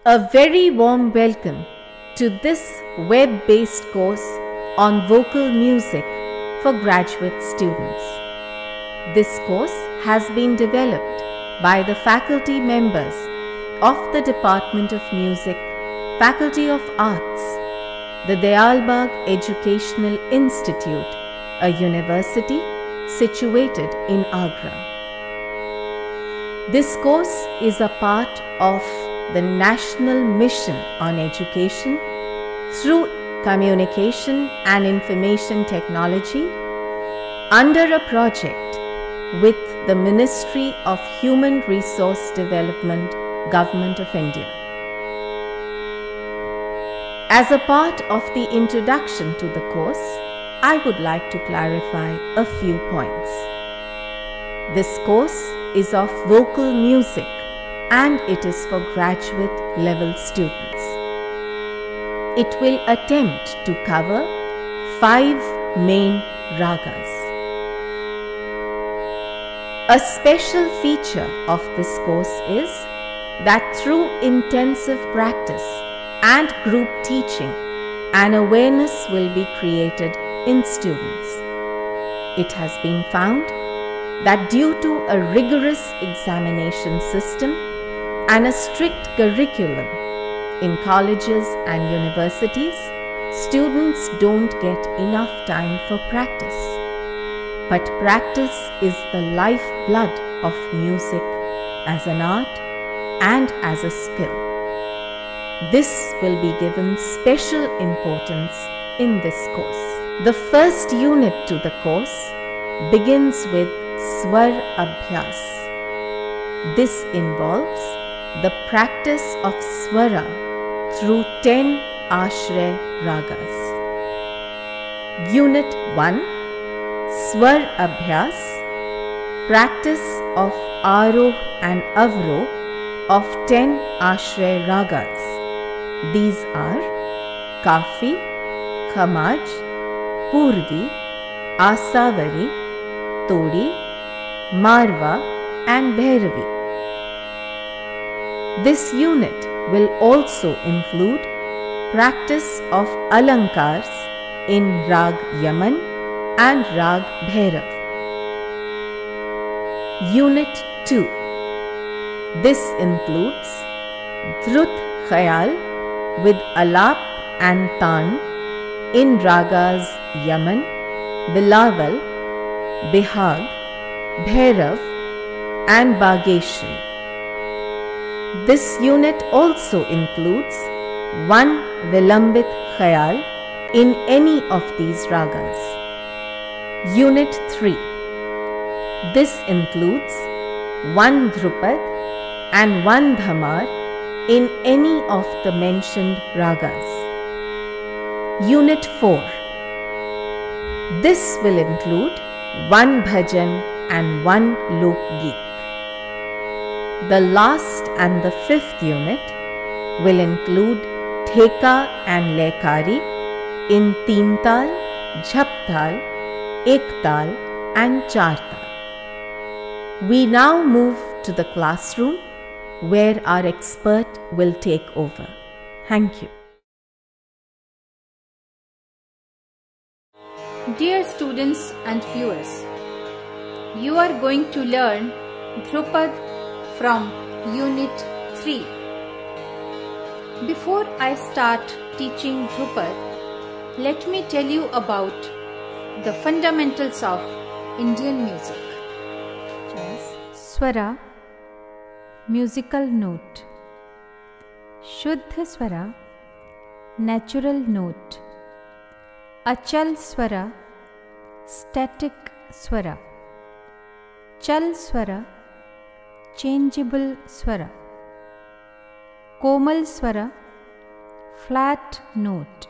A very warm welcome to this web-based course on vocal music for graduate students. This course has been developed by the faculty members of the Department of Music, Faculty of Arts, the Dayal Bagh Educational Institute, a university situated in Agra. This course is a part of the National Mission on Education through Communication and Information Technology under a project with the Ministry of Human Resource Development, Government of India. As a part of the introduction to the course, I would like to clarify a few points. This course is of vocal music and it is for graduate level students. It will attempt to cover 5 main ragas. A special feature of this course is that through intensive practice and group teaching, an awareness will be created in students. It has been found that due to a rigorous examination system and a strict curriculum in colleges and universities, students don't get enough time for practice. But practice is the lifeblood of music as an art and as a skill. This will be given special importance in this course. The first unit to the course begins with Swar Abhyas. This involves the practice of Swara through 10 Ashray Ragas. Unit 1, Swar Abhyas, practice of Aroh and Avroh of 10 Ashray Ragas. These are Kafi, Khamaj, Purvi, Asavari, Todi, Marwa and Bhairavi. This unit will also include practice of Alankars in Rag Yaman and Rag Bhairav. Unit 2. This includes Drut Khayal with Alap and Taan in Ragas Yaman, Bilawal, Bihag, Bhairav and Bageshri. This unit also includes 1 Vilambit Khayal in any of these ragas. Unit 3. This includes 1 Drupad and 1 Dhamar in any of the mentioned ragas. Unit 4. This will include 1 Bhajan and 1 Lok Geet. The last and the 5th unit will include Theka and Lekari in Teen Tal, Jhap Tal, Ek Tal and Char Tal. We now move to the classroom where our expert will take over. Thank you. Dear students and viewers, you are going to learn Drupad from Unit 3. Before I start teaching Drupad, let me tell you about the fundamentals of Indian music. Swara, musical note. Shuddha Swara, natural note. Achal Swara, static Swara. Chal Swara, changeable Swara. Komal Swara, flat note.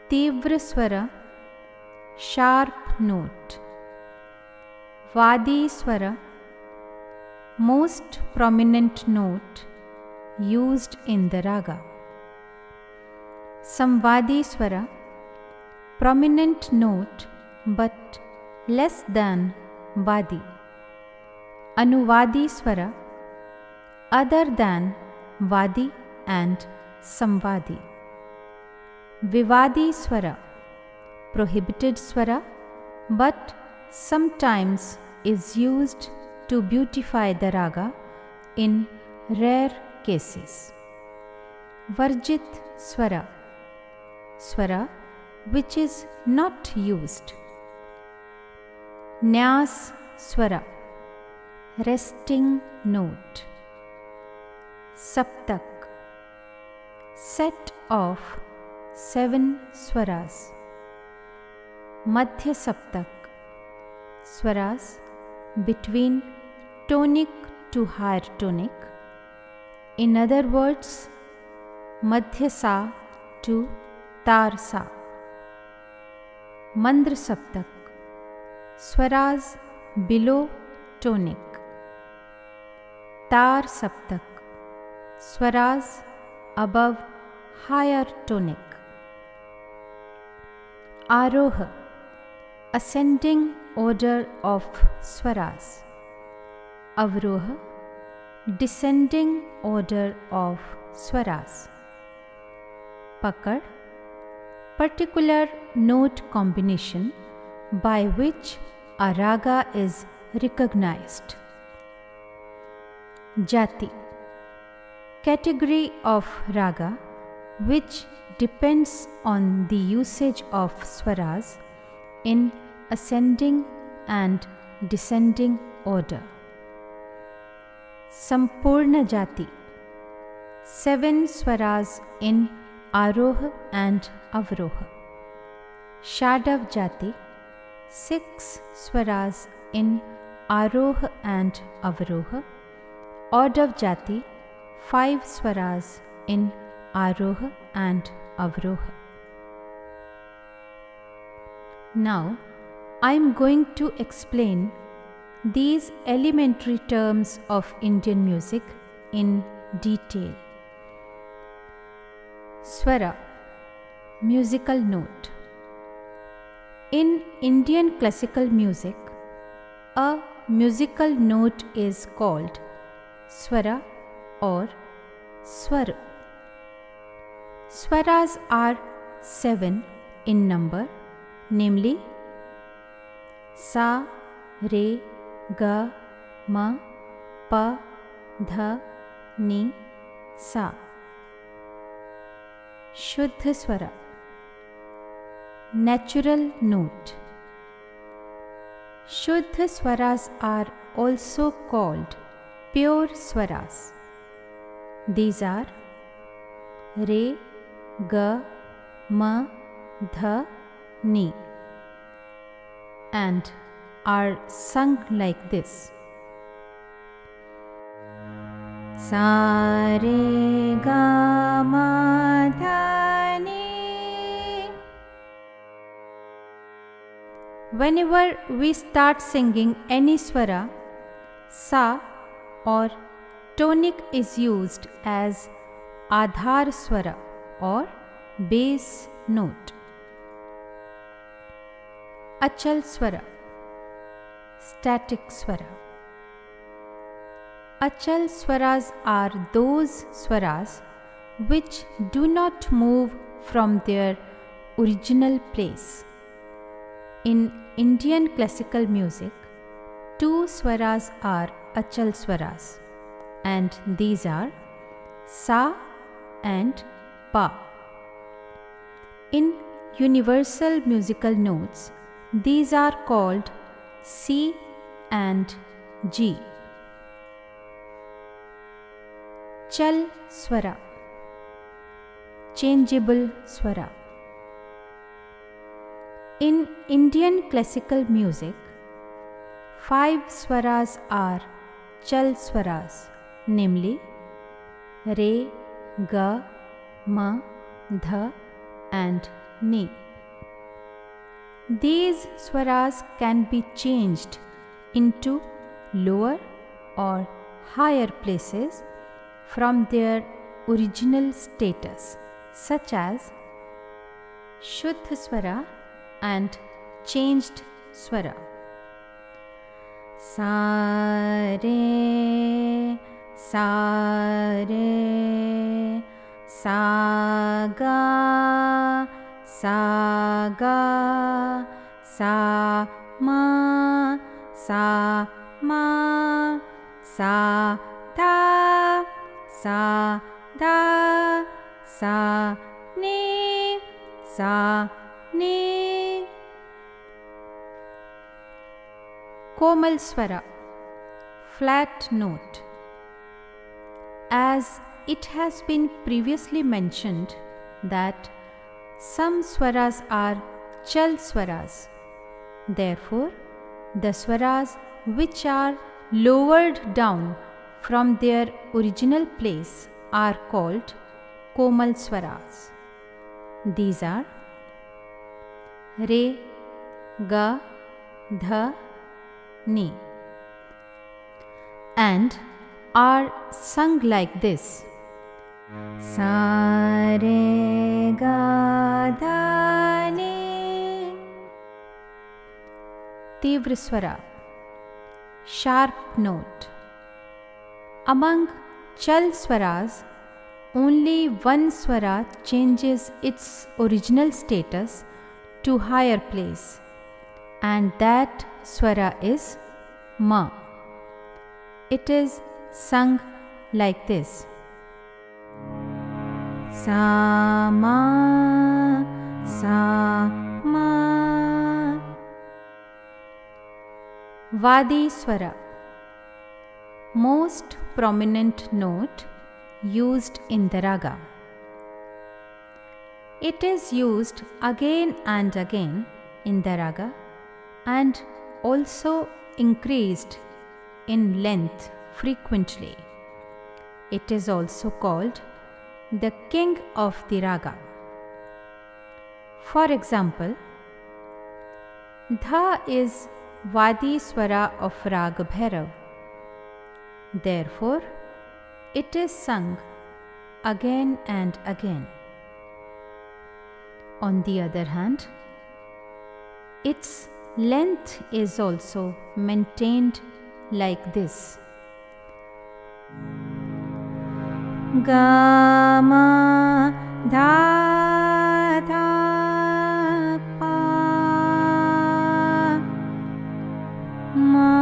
Tivra Swara, sharp note. Vadi Swara, most prominent note used in the raga. Samvadi Swara, prominent note but less than Vadi. Anuvadi Swara, other than Vadi and Samvadi. Vivadi Swara, prohibited swara, but sometimes is used to beautify the raga in rare cases. Varjit Swara, swara which is not used. Nyas Swara, resting note. Saptak, set of 7 swaras. Madhya Saptak, swaras between tonic to higher tonic. In other words, Madhya Sa to Tar Sa. Mandra Saptak, swaras below tonic. Tar Saptak, swaras above higher tonic. Aroha, ascending order of swaras. Avroha, descending order of swaras. Pakad, particular note combination by which a raga is recognized. Jati, category of raga which depends on the usage of swaras in ascending and descending order. Sampurna Jati, 7 swaras in Aroha and Avroha. Shadav Jati, 6 swaras in Aroha and Avroha. Audav Jati, 5 swaras in Aroha and Avroha. Now, I am going to explain these elementary terms of Indian music in detail. Swara, musical note. In Indian classical music, a musical note is called swara or swar. Swaras are 7 in number, namely Sa, Re, Ga, Ma, Pa, Dha, Ni, Sa. Shuddha Swara, natural note. Shuddha Swaras are also called pure swaras. These are Re, Ga, Ma, Dha, Ni and are sung like this. Sa, Re, Ga, Ma, Dha, Ni. Whenever we start singing any swara, Sa or tonic is used as Adhar Swara or base note. Achal Swara, static swara. Achal swaras are those swaras which do not move from their original place. In Indian classical music, 2 swaras are achal swaras, and these are Sa and Pa. In universal musical notes, these are called C and G. Chal Swara, changeable swara. In Indian classical music, 5 swaras are Chal swaras, namely Re, Ga, Ma, Dha and Ni. These swaras can be changed into lower or higher places from their original status, such as Shuddha Swara and changed swara. Sa, Re, sa ga, sa ga, sa ma, sa ma, sa da, sa da, sa ni, sa ni. Komal Swara, flat note. As it has been previously mentioned that some swaras are chal swaras. Therefore, the swaras which are lowered down from their original place are called komal swaras. These are re, ga, dha, ni, and are sung like this: sa re ga dha ni. Tivra Swara, sharp note. Among chal swaras, only one swara changes its original status to higher place, and that swara is ma. It is sung like this: sa ma, sa ma. Vadi Swara, most prominent note used in the raga. It is used again and again in the raga and also increased in length frequently. It is also called the king of the raga. For example, dha is Vadi Swara of Rag Bhairav. Therefore, it is sung again and again. On the other hand, its length is also maintained like this: ga ma dha dha pa, ma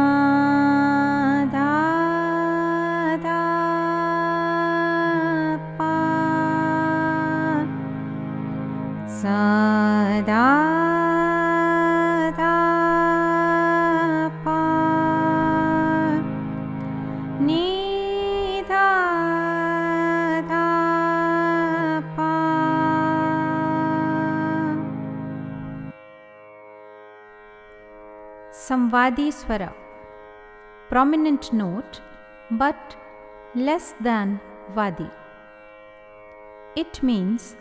dha dha pa, sa da da pa, ni da da pa. Samvadi Swara, prominent note but less than Vadi. It means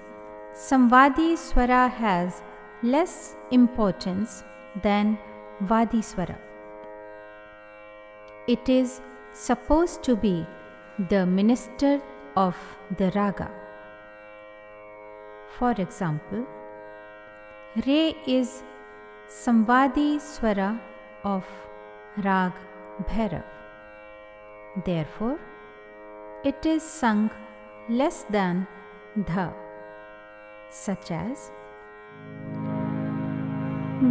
Samvadi Swara has less importance than Vadi Swara. It is supposed to be the minister of the raga. For example, Re is Samvadi Swara of Rag Bhairav. Therefore, it is sung less than Dha, such as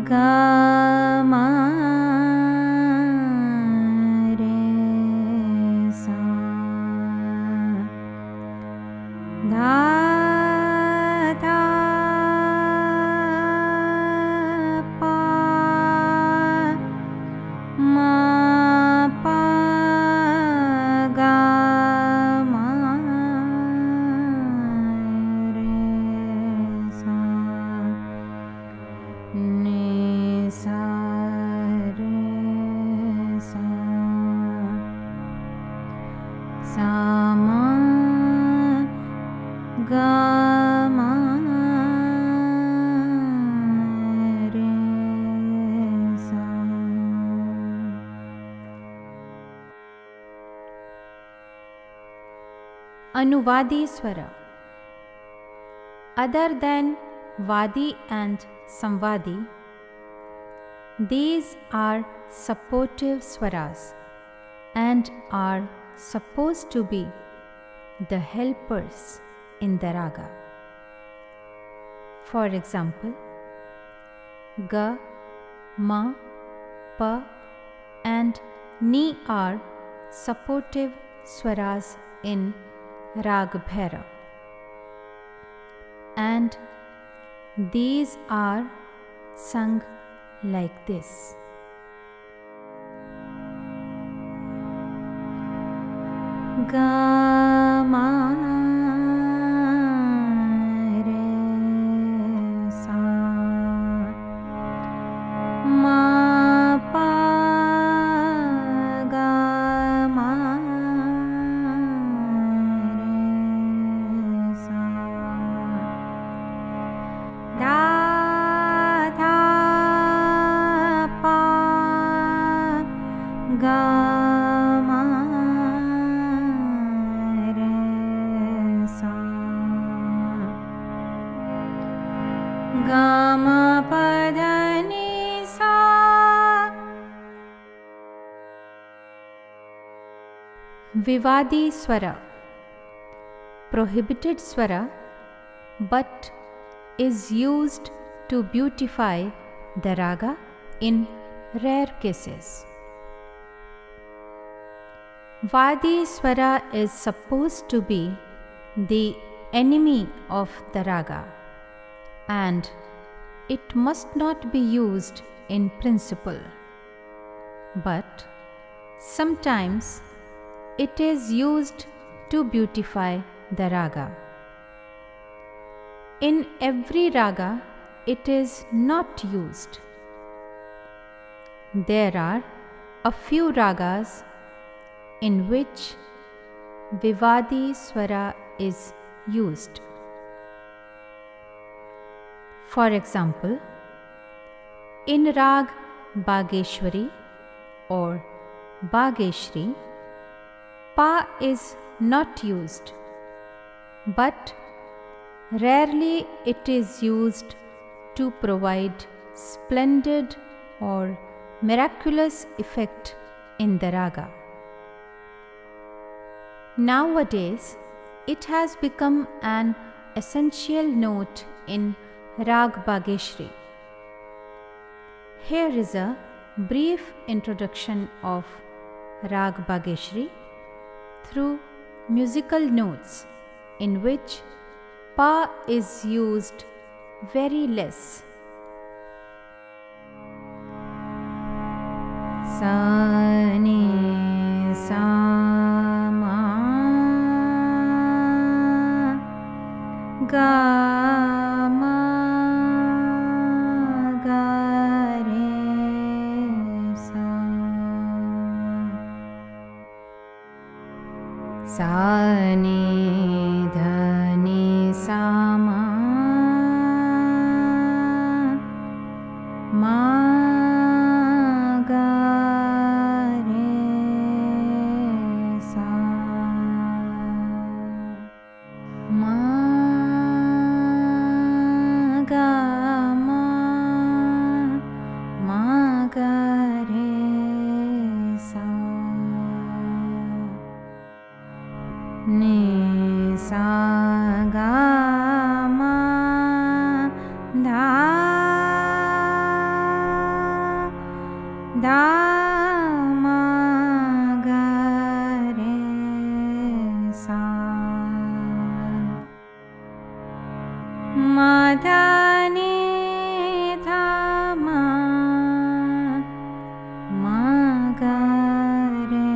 ga ma re sa, dha dha pa, ma pa ga ma re sa, ni sa re sa, sa ma ga ma re sa. Anuvadi Swara, other than Vadi and Samvadi, these are supportive swaras and are supposed to be the helpers in the raga. For example, Ga, Ma, Pa and Ni are supportive swaras in Rag Bhairav, and these are sung like this. Ga, Ma, Re, Sa, Ma, Pa, Ga, Ma, Re, Sa, Da, Tha, Pa, Ga, Ma, Ga, Ma, Pa, Dha, Ni, Sa. Vivadi swara, prohibited swara, but is used to beautify the raga in rare cases. Vadi swara is supposed to be the enemy of the raga, and it must not be used in principle, but sometimes it is used to beautify the raga. In every raga, it is not used. There are a few ragas in which Vivadi swara is used. For example, in Rag Bageshwari or Bageshri, Pa is not used, but rarely it is used to provide splendid or miraculous effect in the raga. Nowadays, it has become an essential note in Rag Bageshri. Here is a brief introduction of Rag Bageshri through musical notes in which Pa is used very less. Sa, Ni, Sa, Ma, Ga, Ma, Ga, Re, Sa. Sa, Ni, Dha, Ni, Sa, Ma, Ma, Ga, Re, Sa, Ma, Ga, Ma, Ga, Re, Sa. Ni, Sa, Ga, Ma, Dha, Dha, Ma, Ga, Re, Sa. Ma, Dha, Ni, Tha, Ma, Ma, Ga, Re,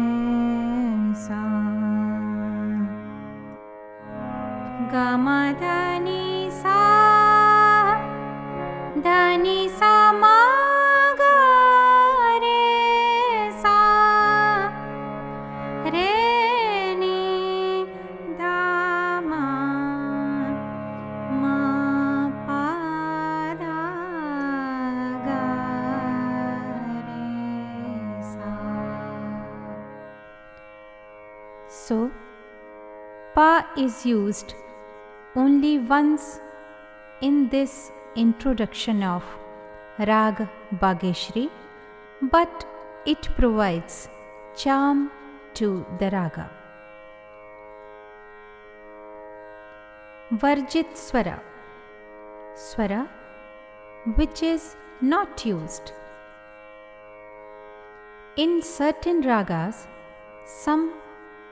Sa. Ga, Ma, Dha, Ni, Sa, Dha, Ni, Sa, Ma, Ga, Re, Sa, Re, Ni, Dha, Ma, Ma, Pa, Dha, Ga, Re, Sa. So, Pa is used only once in this introduction of Rag Bageshri, but it provides charm to the raga. Varjit Swara, Swara which is not used. In certain ragas, some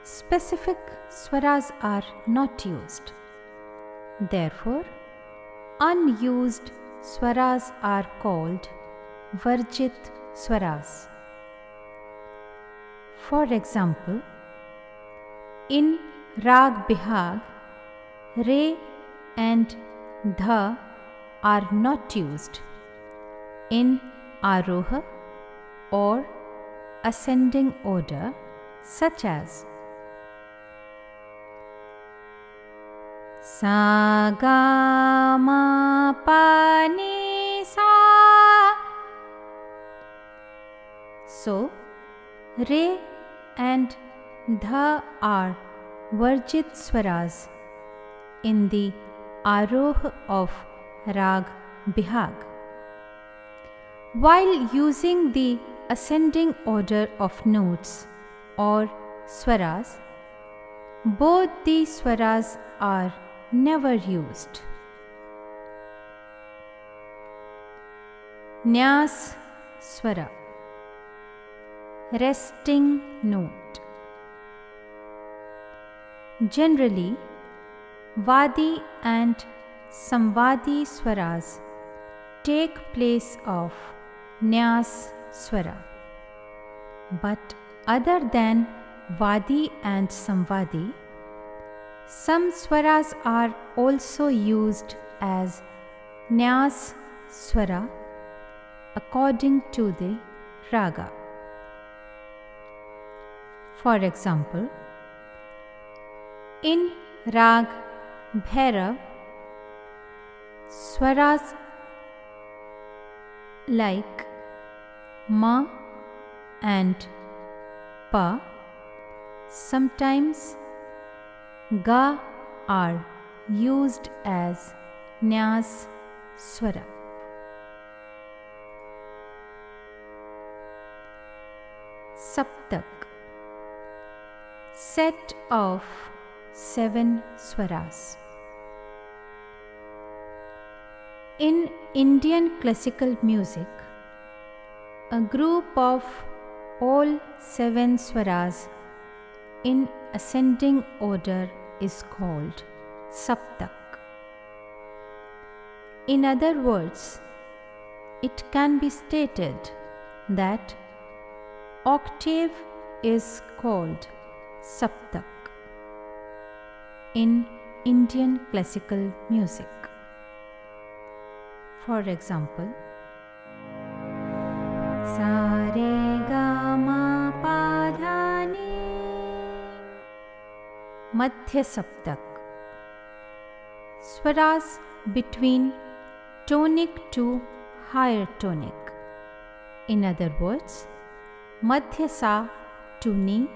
specific swaras are not used. Therefore, unused swaras are called Varjit Swaras. For example, in Rag Bihag, Re and Dha are not used in Aroha or ascending order, such as Sa Ga Ma Pa Ni Sa. So, Re and Dha are Varjit Swaras in the Aroh of Rag Bihag. While using the ascending order of notes or swaras, both the swaras are never used. Nyas Swara, resting note. Generally, Vadi and Samvadi swaras take place of Nyas Swara. But other than Vadi and Samvadi, some swaras are also used as Nyas Swara according to the raga. For example, in Rag Bhairav, swaras like Ma and Pa, sometimes Ga, are used as Nyas Swara. Saptak, set of 7 swaras. In Indian classical music, a group of all 7 swaras in ascending order is called Saptak. In other words, it can be stated that octave is called Saptak in Indian classical music. For example, Sa Re Ga Ma Pa Dha Ni, Madhya Saptak, swaras between tonic to higher tonic. In other words, Madhya Sa to Ni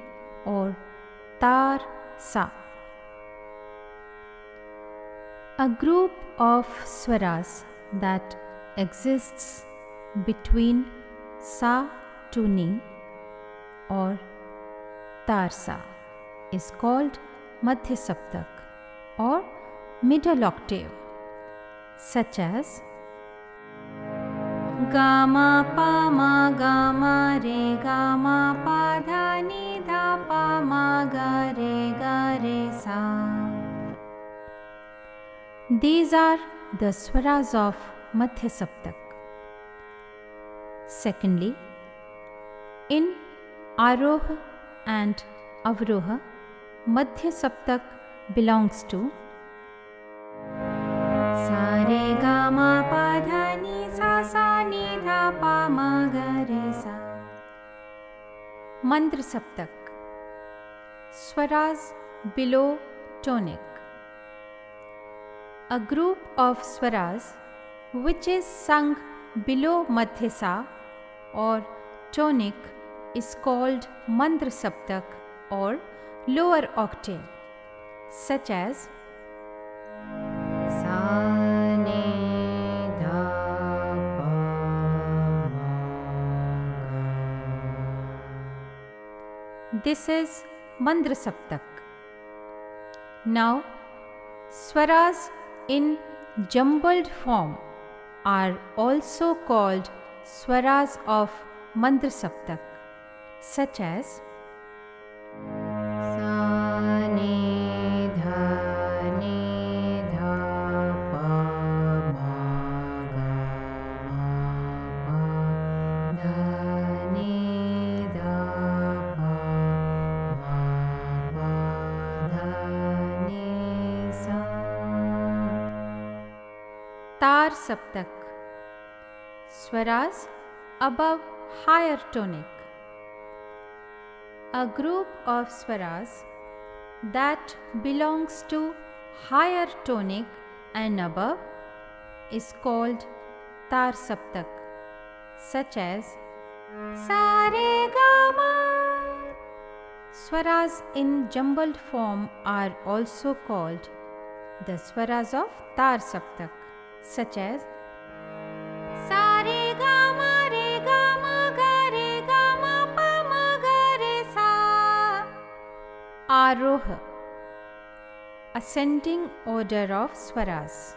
or Tar Sa. A group of swaras that exists between Sa to Ni or Tarsa is called Madhya Saptak or middle octave, such as Ga Ma Pa Ma Ga Ma Re Ga Ma Pa Dha Ni Dha Pa Ma Ga Re Sa. These are the swaras of Madhya Saptak. Secondly, in Aroha and Avroha, Madhya Saptak belongs to Sa Re Ga Ma Pa Dha Ni Sa Sa Ni Dha Pa Ma Ga Re Sa. Mandra Saptak, swaras below tonic. A group of swaras which is sung below Madhya Sa or tonic is called Mandra Saptak or lower octave, such as Sa Ne Dha Pa Ma Ga. This is Mandra Saptak. Now Swaras in jumbled form are also called swaras of Mandra Saptak, such as sa ni dha pa ma ga ma pa dha ni dha pa ma pa dha ni sa. Tar Saptak, swaras above higher tonic. A group of swaras that belongs to higher tonic and above is called Tar Saptak, such as sa re ga ma. Swaras in jumbled form are also called the swaras of Tar Saptak, such as sa re ga ma ga re ga ma pa ma ga re sa. Aroha, ascending order of swaras.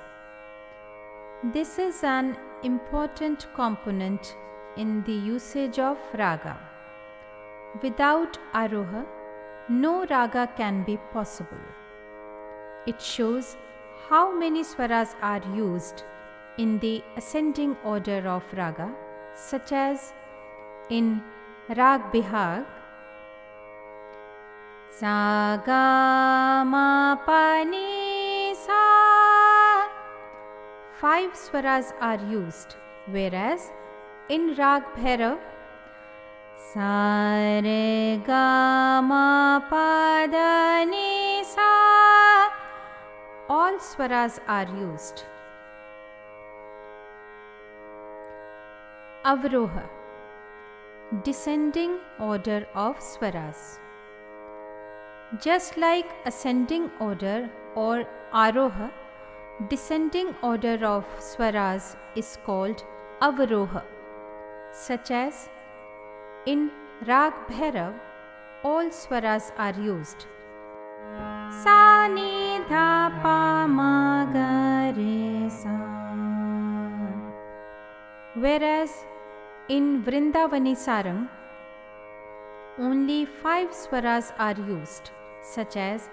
This is an important component in the usage of raga. Without aroha, no raga can be possible. It shows how many swaras are used in the ascending order of raga, such as in Rag Bihag, sa ga ma pa ni sa. 5 swaras are used, whereas in Rag Bhairav, sa re ga ma pa da ni sa, all swaras are used. Avroha, descending order of swaras. Just like ascending order or aroha, descending order of swaras is called avroha, such as in Rag Bhairav, all swaras are used. Sa ni dha pa ma ga re sa. Whereas in Vrindavani Sarang, only 5 swaras are used, such as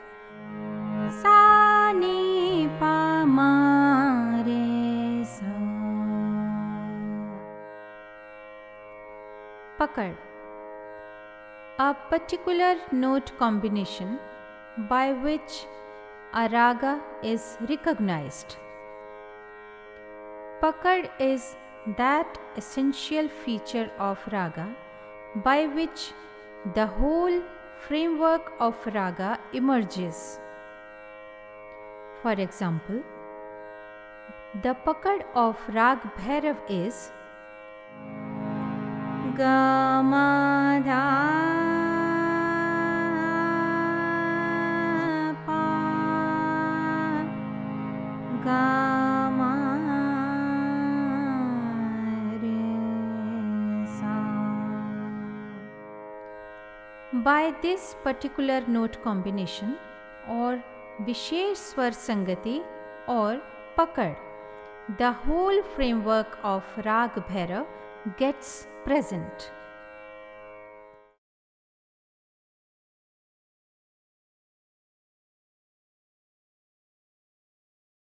sa ni pa ma re sa. Pakad, a particular note combination by which a raga is recognized. Pakad is that essential feature of raga by which the whole framework of raga emerges. For example, the pakad of Rag Bhairav is ga ma dha pa ga ma re sa. By this particular note combination or Vishesh Swar Sangati or Pakad, the whole framework of Rag Bhairav gets present.